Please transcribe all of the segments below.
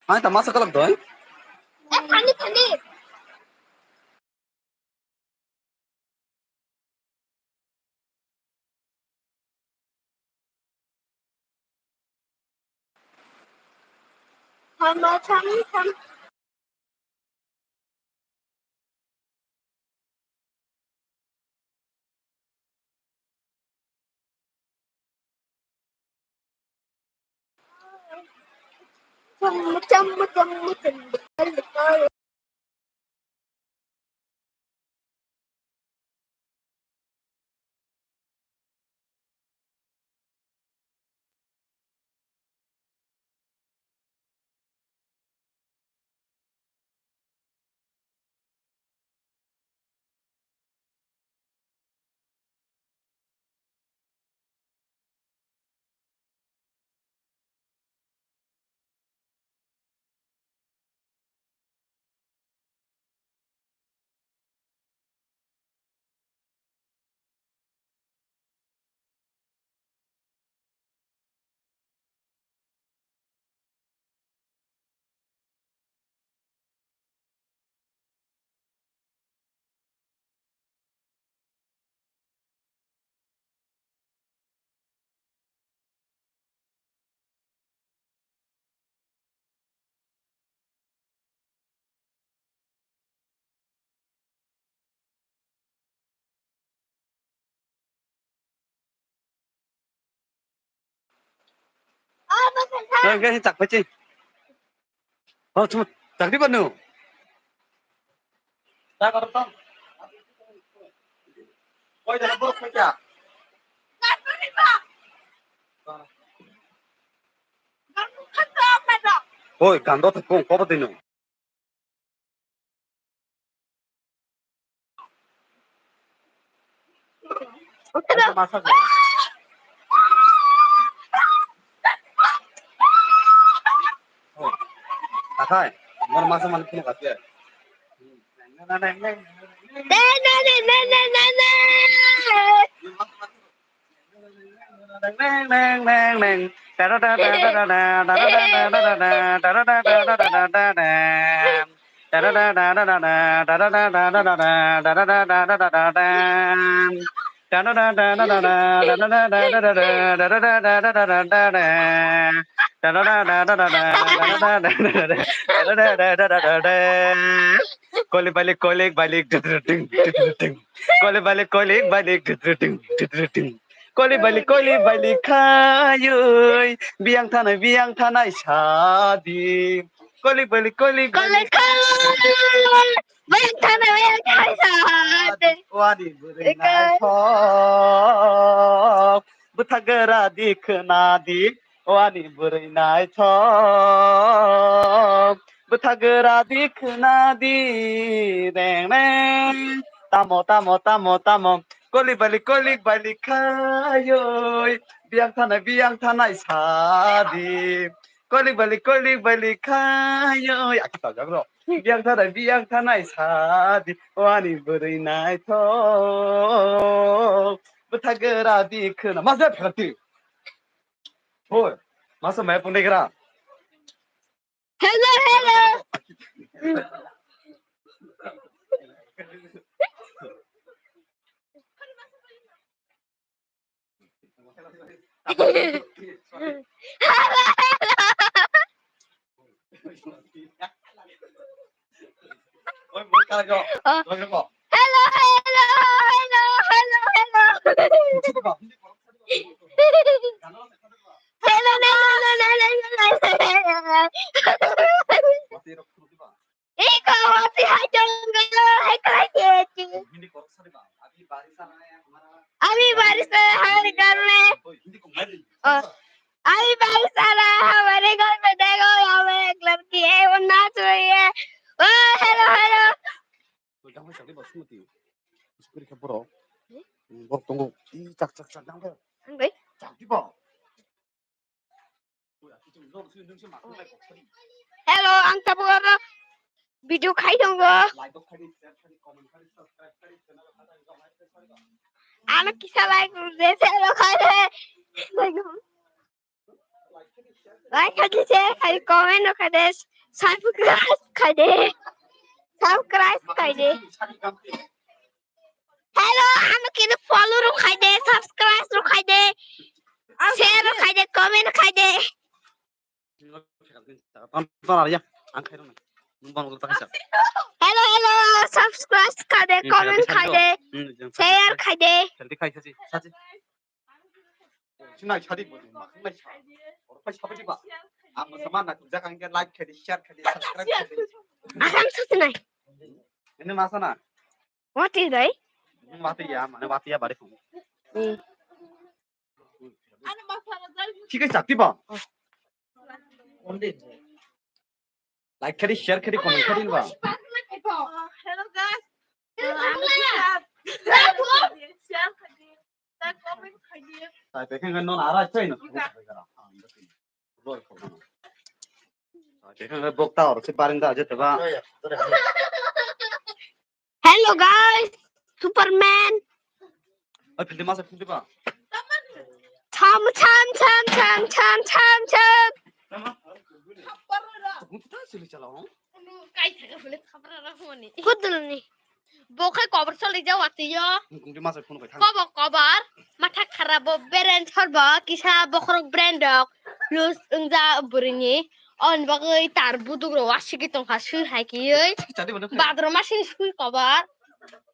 Ay, tama sa kalag doon. Thandi. Tham. Chum. Rồi cái chặt phải chi. Cuma chặt đi bao nhiêu? Ta có tông. Ôi giờ nó bốc phải chả. Ôi cảm đó thật cũng có bao nhiêu. Ay, masa ko. Oh, takay. Mon masa man kino kasi. Kolik balik kolik balik ting ting. Kolik balik ting. Kolik balik kayoy biang tanay sadi. Kolik balik Bayang tanah bayang tanah. wadi buring na thok butagara dikhna di wani buring na thok butagara dikhna di deng deng tamo kolik balik kayoy biang tanay sadi kolik balik kayoy akita jagro biang tanay sadi wani buring na thok butagara dikhna masa phati hoy masa mai pundegra Hello. Ôi muốn ca cho. Rồi nó bỏ. Hello. Mati rok tu ba. Ikaw si Hajong galo hai kalaki. Hindi ko sari ba. Abhi baris आ रहा है हमारा. अभी बारिश आ रहा है घर में हिंदी को मैं अभी बारिश आ रहा है हमारे घर में देखो यहाँ पे एक लड़की है वो नाच रही है ओ हेलो तो jangan cari basmati. Seperti ke bro. Bro tunggu. Ih cak jangan. Angry? Cak di ba. Hello अंक बोल वीडियो खाई दूंगा आना किसा लाइक जैसे लोग खाए थे लाइक खाते से खाली कमेंट कर दे subscribe khai de. Subscribe khai de. Hello, আমাকে follow ro khai de, subscribe ro khai de, share ro khai de, comment khai de. Hello, subscribe khai de, comment khai de, share khai de. 신나게 차리 보지 마. 흥나게 차. 얼마나 차버리 봐. 아무 사만 나 진짜 관계 라이크 해디 쉐어 해디 서브스크라이브 해디. Akam satu nai. ini masana. Mati dai. Mati ya, mana mati ya bari. ठीक है चाहती बा like करी share करी comment करी बा Hello guys. ताई देखेंगे नॉन आ रहा है चाहिए ना देखेंगे बोक्ता और से बारिंदा आ जाते बा Hello guys, Superman. और फिर दिमाग से फिर बा Cham. Kita sih calo. Kudul ni. Bokai cover choli jaw atiyo. Di masa phone ko thang. Cover mata kharab brand thorba kisa bokrok brandok lus ungja buringi on bagai tar budugro wasigi tong hasu hakiye. Jadi mana? Badro masin sui cover.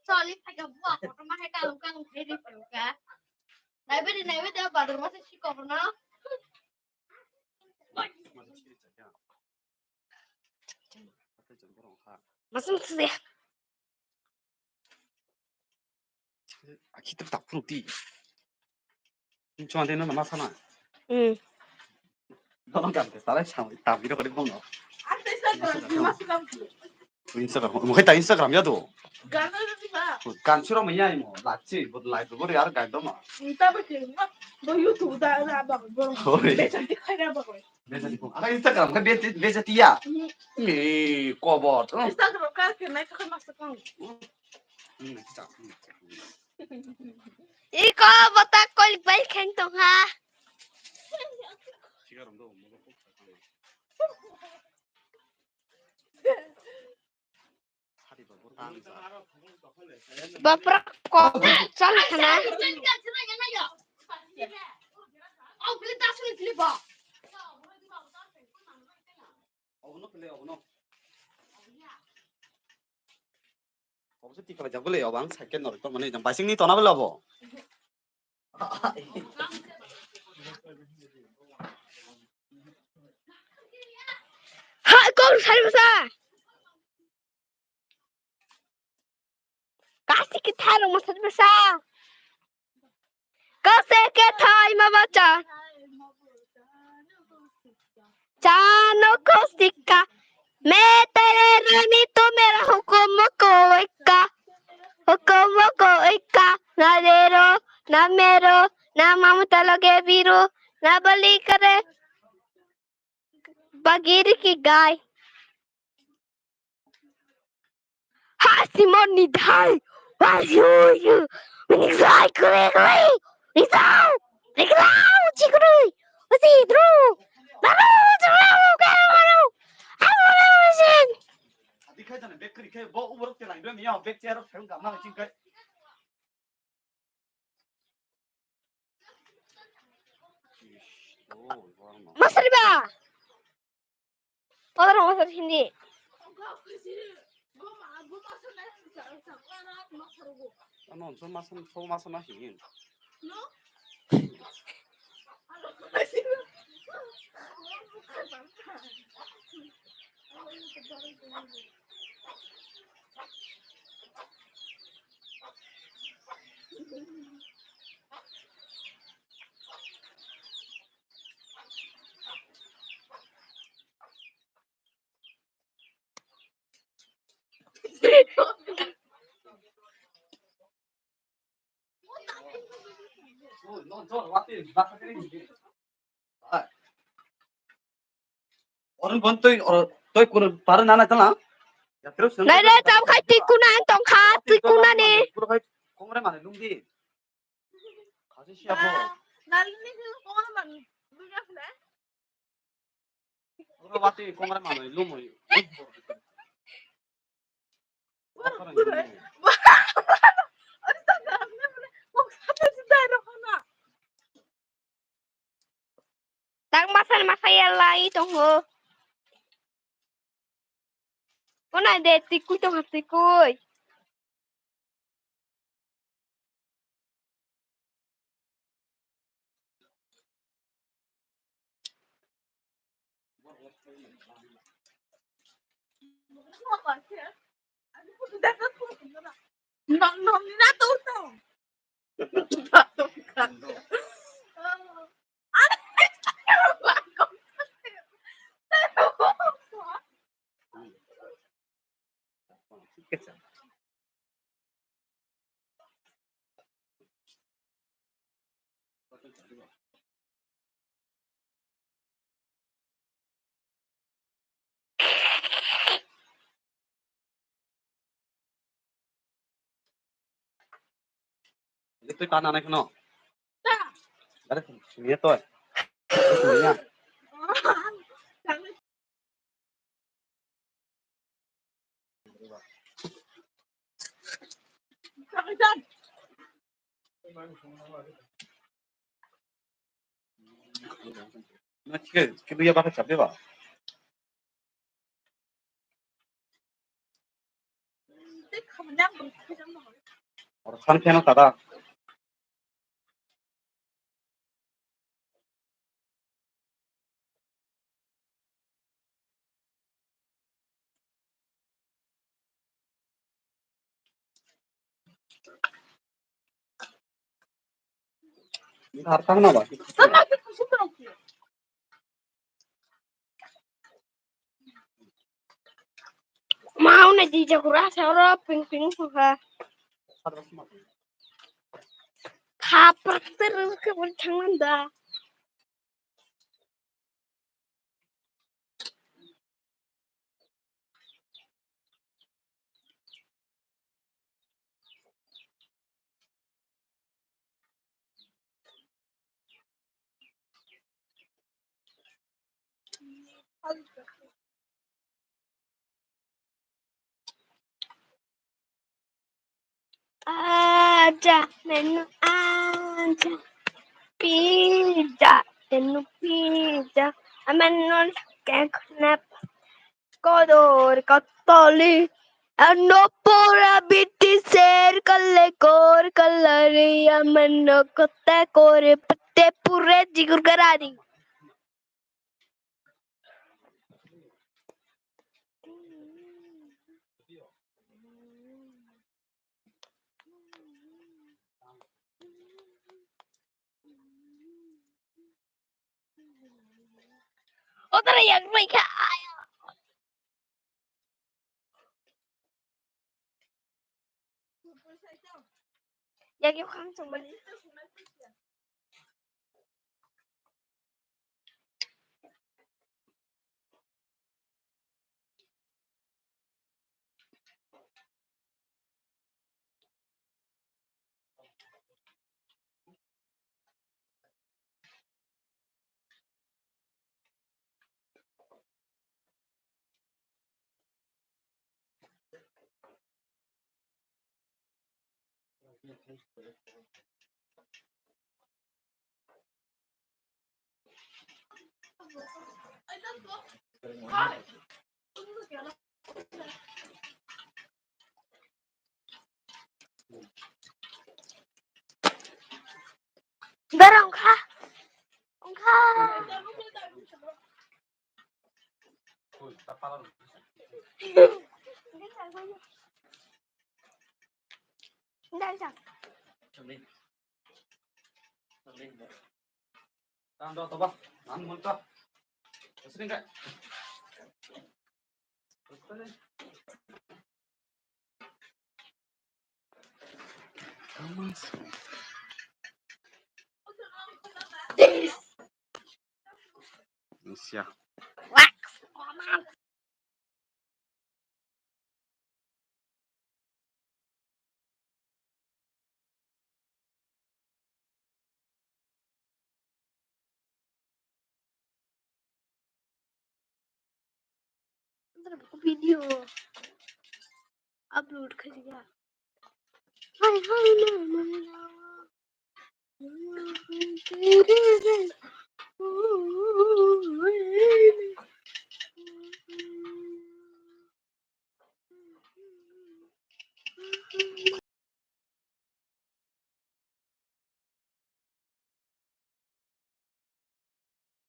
Choli thaga bua photo ma heka lungkang theri phuka. Naibe da badro masin sui cover na. Masuk sih. Kita tak perlu di. Cuma dia nama sana. Tolong kan, salah sama. Tak video kali bom. Instagram, mungkin tak Instagram ya tu. Kan suruh menyai mo, laci, buat live, buat yar guide dong. YouTube dah bang. Cantik kaya bang. Ada Instagram kan biasa dia. Nih, kobot. Instagram kan kena itu kan masuk kan. Iko botak kol baik keng tong ha. Bapak kok salah kana? Oh, beli tas beli ba. 어서 띠가 잡을래요, 방. 살게 넣을 거 뭐네. 좀 발생니 더 나불라고. Ha, kau salsa. Kasih kita rumah salsa. Kasih kita ima baca. Jano kostika. मैं तेरे rummy तो मेरा हुक्म को इक्का ना देरो ना मेरो ना ममता लगे बीरो ना बलि करे बगीर की गाय हाँ सिमोन निधाई वाजू निधाई निधाई चिकरुई उसी द्रू 디카이잖아. 맥크리 걔 뭐 우럭대 라 이러면 백제로 배운 거 아마 지금 Masar ba? Orang masar hindi. 너 좀 소마선 하시. 너 왔대. orang bantu toy kur para nana tala ya terus Nada tahu kai tikuna tong kha tikuna ni. puro kai kongre mane lungdi kaje siapa Nalini itu kok mana? Bukan bati kongre mano lumoi. Tang masan masaya lai tong ho. Ona de tikui tong tikui. Itu tanah naik no. Ada sini to. Sini. Nah, kita ya pakai cabai ba. Orang kan kena tada. Ini harta mana ba? Mau na di jakura sara ping ping ha. Kaprak terus ke bercangan dah. Aja menu aja pizza menu pizza menu kenap kodor katoli no pura biti ser kalle kor kalari menu kotte kore patte pure jigur garari otra yang mereka yang yung kang sumali Darang ka? Ka? Hindi siya. Tanda to ba? Ang multa. Sini enggak? Siap. Wax. video upload कर दिया हाय हाय ना